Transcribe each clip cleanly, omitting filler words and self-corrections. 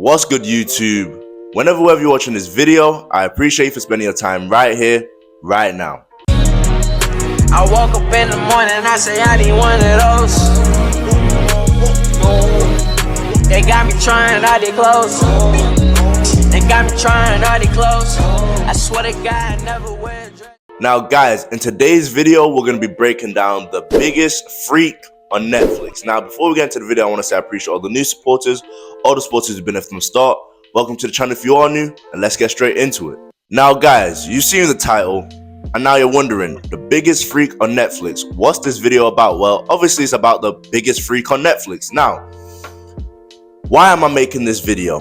What's good, YouTube? Whenever you're watching this video, I appreciate you for spending your time right here, right now. I woke up in the morning and I say I need one of those. They got me trying all they clothes. They got me trying all they clothes. I swear to God, I never wear a dress. Now guys, in today's video, we're going to be breaking down the biggest freak on Netflix. Now, before we get into the video, I want to say I appreciate all the new supporters, all the supporters who've been here from the start. Welcome to the channel if you are new, and let's get straight into it. Now guys, you've seen the title, and now you're wondering, the biggest freak on Netflix, what's this video about? Well, obviously it's about the biggest freak on Netflix. Now, why am I making this video?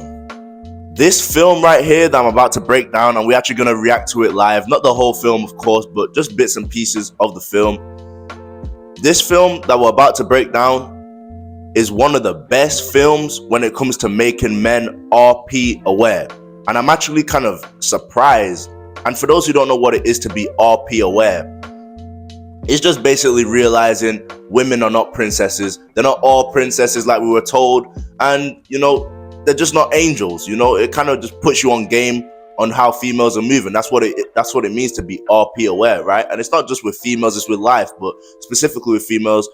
This film right here that I'm about to break down, and we're actually going to react to it live, not the whole film of course, but just bits and pieces of the film. This film that we're about to break down is one of the best films when it comes to making men RP aware. And I'm actually kind of surprised. And for those who don't know what it is to be RP aware, it's just basically realizing women are not princesses. They're not all princesses like we were told. And, you know, they're just not angels. You know, it kind of just puts you on game on how females are moving. That's what it means to be RP aware, right? And it's not just with females, it's with life, but specifically with females,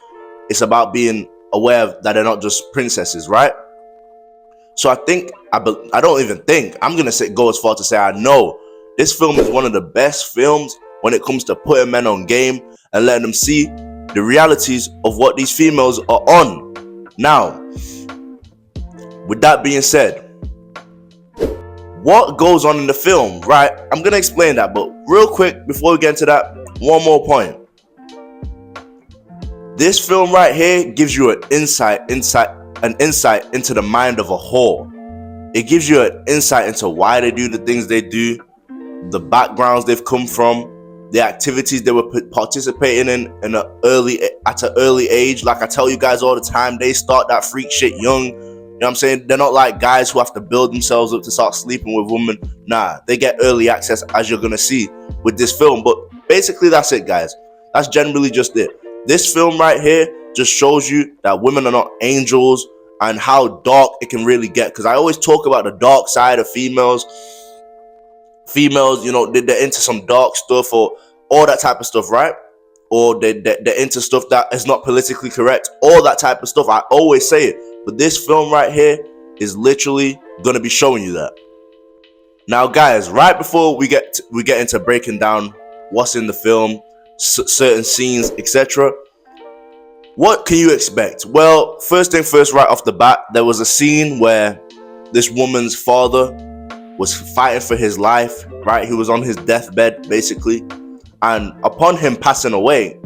it's about being aware that they're not just princesses, right? So I don't even think, I'm gonna go as far to say I know this film is one of the best films when it comes to putting men on game and letting them see the realities of what these females are on. Now, with that being said, what goes on in the film, right? I'm gonna explain that, but real quick before we get into that, one more point. This film right here gives you an insight into the mind of a whore. It gives you an insight into why they do the things they do, the backgrounds they've come from, the activities they were participating in at an early age. Like I tell you guys all the time, they start that freak shit young. You know what I'm saying? They're not like guys who have to build themselves up to start sleeping with women. Nah, they get early access, as you're gonna see with this film. But basically that's it, guys. That's generally just it. This film right here just shows you that women are not angels and how dark it can really get. Because I always talk about the dark side of females. Females, you know, they're into some dark stuff or all that type of stuff, right? Or they're into stuff that is not politically correct. All that type of stuff. I always say it. But this film right here is literally gonna be showing you that. Now, guys, right before we get into breaking down what's in the film, certain scenes, etc., what can you expect? Well, first thing first, right off the bat, there was a scene where this woman's father was fighting for his life, right? He was on his deathbed, basically, and upon him passing away,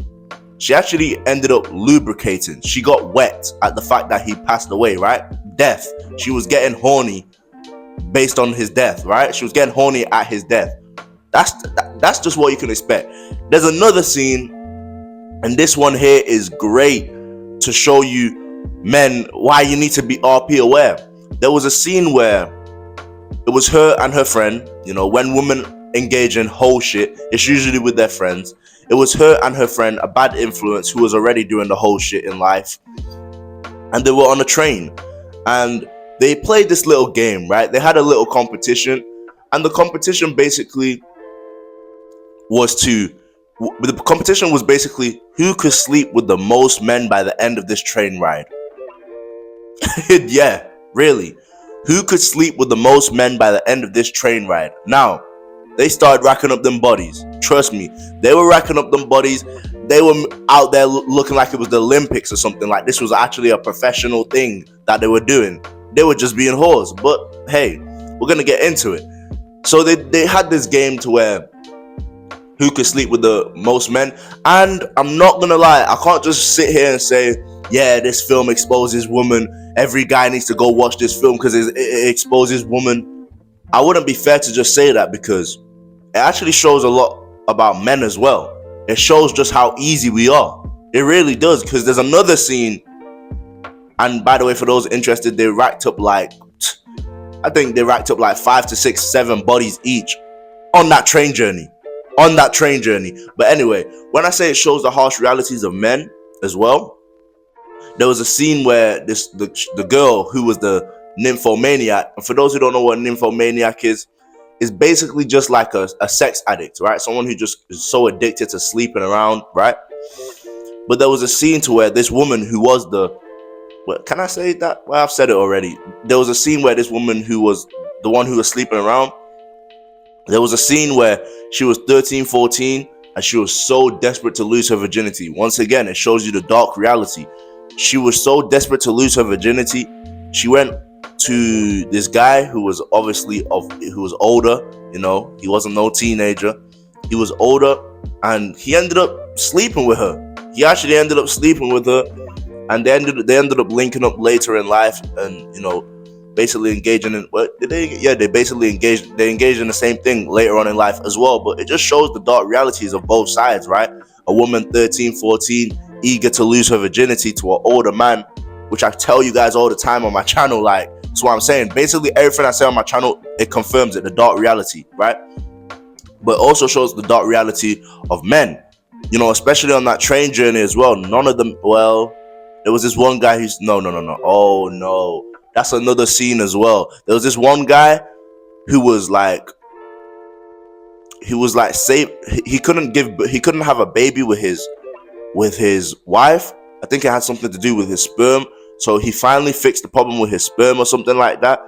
she actually ended up lubricating. She got wet at the fact that he passed away, right? Death. She was getting horny based on his death, right? She was getting horny at his death. That's just what you can expect. There's another scene, and this one here is great to show you men why you need to be RP aware. There was a scene where it was her and her friend. You know, when women engage in whole shit, it's usually with their friends. It was her and her friend, a bad influence who was already doing the whole shit in life. And they were on a train. And they played this little game, right? They had a little competition. And the competition basically was basically who could sleep with the most men by the end of this train ride. Yeah, really. Who could sleep with the most men by the end of this train ride? Now, they started racking up them bodies. Trust me, they were racking up them bodies. They were out there looking like it was the Olympics or something. Like this was actually a professional thing that they were doing. They were just being whores. But hey, we're gonna get into it. So they had this game to where who could sleep with the most men. And I'm not gonna lie, I can't just sit here and say, yeah, this film exposes women. Every guy needs to go watch this film because it exposes women. I wouldn't be fair to just say that, because it actually shows a lot about men as well. It shows just how easy we are. It really does, because there's another scene, and by the way, for those interested, they racked up like, I think they racked up like 5 to 6, 7 bodies each on that train journey. But anyway, when I say it shows the harsh realities of men as well, there was a scene where the girl who was the Nymphomaniac. And for those who don't know what Nymphomaniac is basically just like a sex addict, right? Someone who just is so addicted to sleeping around, right? But there was a scene to where this woman who was can I say that? Well, I've said it already. There was a scene where this woman who was the one who was sleeping around, there was a scene where she was 13, 14, and she was so desperate to lose her virginity. Once again, it shows you the dark reality. She was so desperate to lose her virginity, she went to this guy who was obviously who was older. You know, he wasn't no teenager. He was older, and he ended up sleeping with her. He actually ended up sleeping with her, and they ended up linking up later in life, and you know, basically engaging in what did they? Yeah, they basically engaged. They engaged in the same thing later on in life as well. But it just shows the dark realities of both sides, right? A woman 13, 14, eager to lose her virginity to an older man, which I tell you guys all the time on my channel. Like, that's what I'm saying. Basically, everything I say on my channel, it confirms it. The dark reality, right? But it also shows the dark reality of men. You know, especially on that train journey as well. None of them. Well, there was this one guy who's no. Oh no. That's another scene as well. There was this one guy who was like safe. He couldn't have a baby with his wife. I think it had something to do with his sperm. So he finally fixed the problem with his sperm or something like that.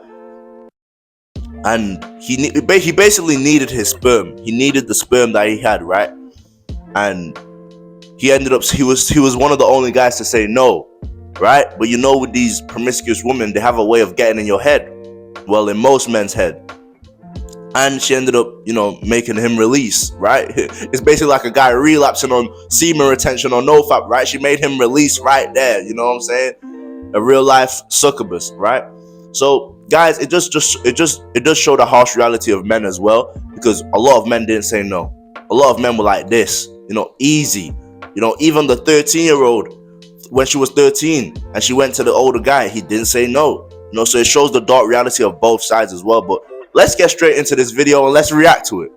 And he basically needed his sperm. He needed the sperm that he had, right? And he was one of the only guys to say no. Right? But you know, with these promiscuous women, they have a way of getting in your head. Well, in most men's head. And she ended up, you know, making him release, right? It's basically like a guy relapsing on semen retention or nofap, right? She made him release right there, you know what I'm saying? A real life succubus, right? So, guys, it does show the harsh reality of men as well, because a lot of men didn't say no. A lot of men were like this, you know, easy. You know, even the 13-year-old, when she was 13 and she went to the older guy, he didn't say no. You know, so it shows the dark reality of both sides as well. But let's get straight into this video and let's react to it.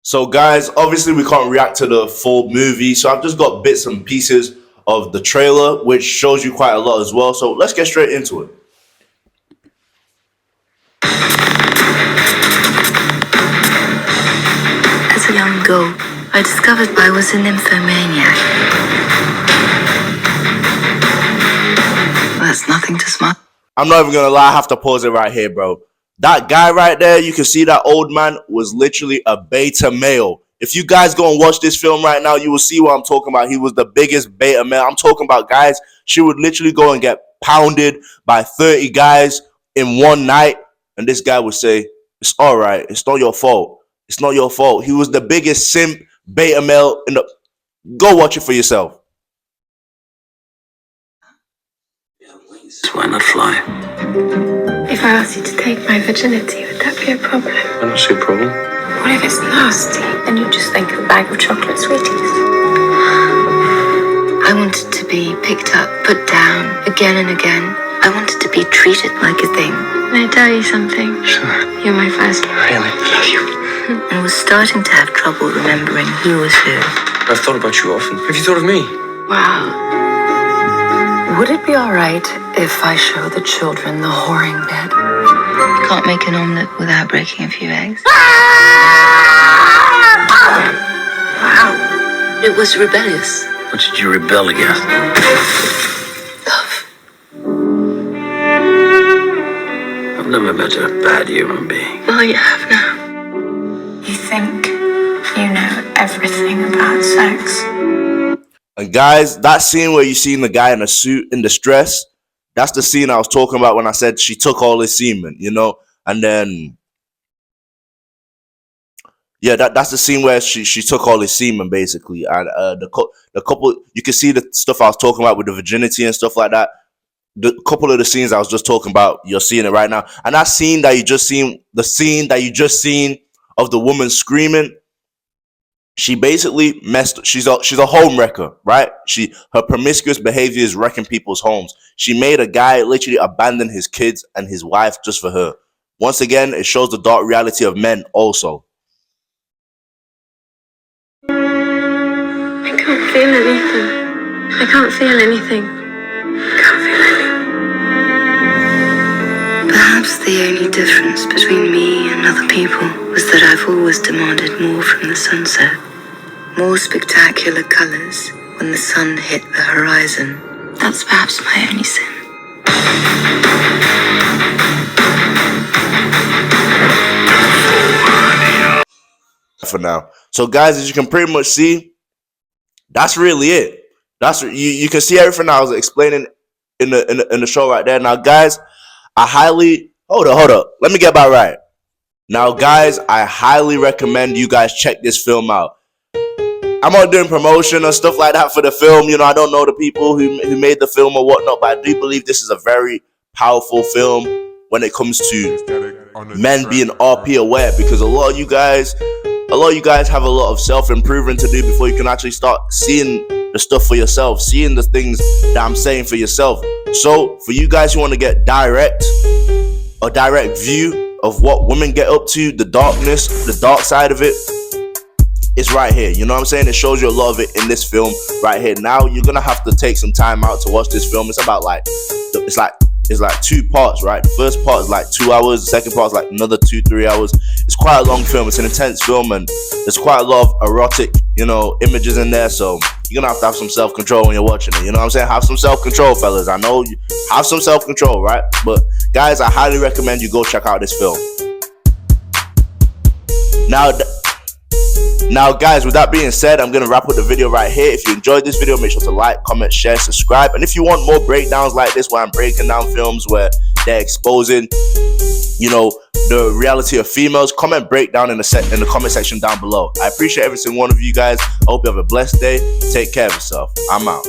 So guys, obviously we can't react to the full movie, so I've just got bits and pieces of the trailer, which shows you quite a lot as well. So let's get straight into it. As a young girl, I discovered I was a nymphomaniac. That's nothing to smile. I'm not even gonna lie, I have to pause it right here, bro. That guy right there, you can see that old man was literally a beta male. If you guys go and watch this film right now, you will see what I'm talking about. He was the biggest beta male. I'm talking about, guys, she would literally go and get pounded by 30 guys in one night, and this guy would say, it's all right, it's not your fault. It's not your fault. He was the biggest simp beta male in the... Go watch it for yourself. Why not fly? If I asked you to take my virginity, would that be a problem? I don't see a problem. What if it's nasty and you just think of a bag of chocolate sweeties? I wanted to be picked up, put down, again and again. I wanted to be treated like a thing. Can I tell you something? Sure. You're my first love. Really? I love you. And was starting to have trouble remembering who was who. I've thought about you often. Have you thought of me? Wow. Would it be all right if I show the children the whoring bed? Can't make an omelette without breaking a few eggs. Wow. It was rebellious. What did you rebel against? Love. I've never met a bad human being. Well, you have now. You think you know everything about sex? And guys, that scene where you seen the guy in a suit in distress, that's the scene I was talking about when I said she took all his semen, you know? And then, yeah, that's the scene where she took all his semen, basically. And the couple, you can see the stuff I was talking about with the virginity and stuff like that. The couple of the scenes I was just talking about, you're seeing it right now. And that scene that you just seen, the scene that you just seen of the woman screaming, she basically she's a home wrecker, right? Her promiscuous behavior is wrecking people's homes. She made a guy literally abandon his kids and his wife just for her. Once again, it shows the dark reality of men also. I can't feel anything. I can't feel anything. I can't feel anything. The only difference between me and other people was that I've always demanded more from the sunset. More spectacular colors when the sun hit the horizon. That's perhaps my only sin. For now. So guys, as you can pretty much see, that's really it. That's you can see everything I was explaining in the show right there. Now guys, I highly hold up. Let me get back right. Now guys, I highly recommend you guys check this film out. I'm not doing promotion or stuff like that for the film. You know, I don't know the people who made the film or whatnot, but I do believe this is a very powerful film when it comes to men being RP aware, because a lot of you guys have a lot of self-improvement to do before you can actually start seeing the stuff for yourself, seeing the things that I'm saying for yourself. So for you guys who want to get direct view of what women get up to, the darkness, the dark side of it, it's right here. You know what I'm saying? It shows you a lot of it in this film right here. Now you're gonna have to take some time out to watch this film. It's about it's like 2 parts, right? The first part is like 2 hours, the second part is like another 2-3 hours. It's quite a long film. It's an intense film, and there's quite a lot of erotic, images in there. So you're gonna have to have some self-control when you're watching it. You know what I'm saying? Have some self-control, fellas. I know you have some self-control, right? But guys, I highly recommend you go check out this film. Now guys, with that being said, I'm gonna wrap up the video right here. If you enjoyed this video, make sure to like, comment, share, subscribe. And if you want more breakdowns like this, where I'm breaking down films where they're exposing, the reality of females, comment breakdown in the comment section down below. I appreciate every single one of you guys. I hope you have a blessed day. Take care of yourself. I'm out.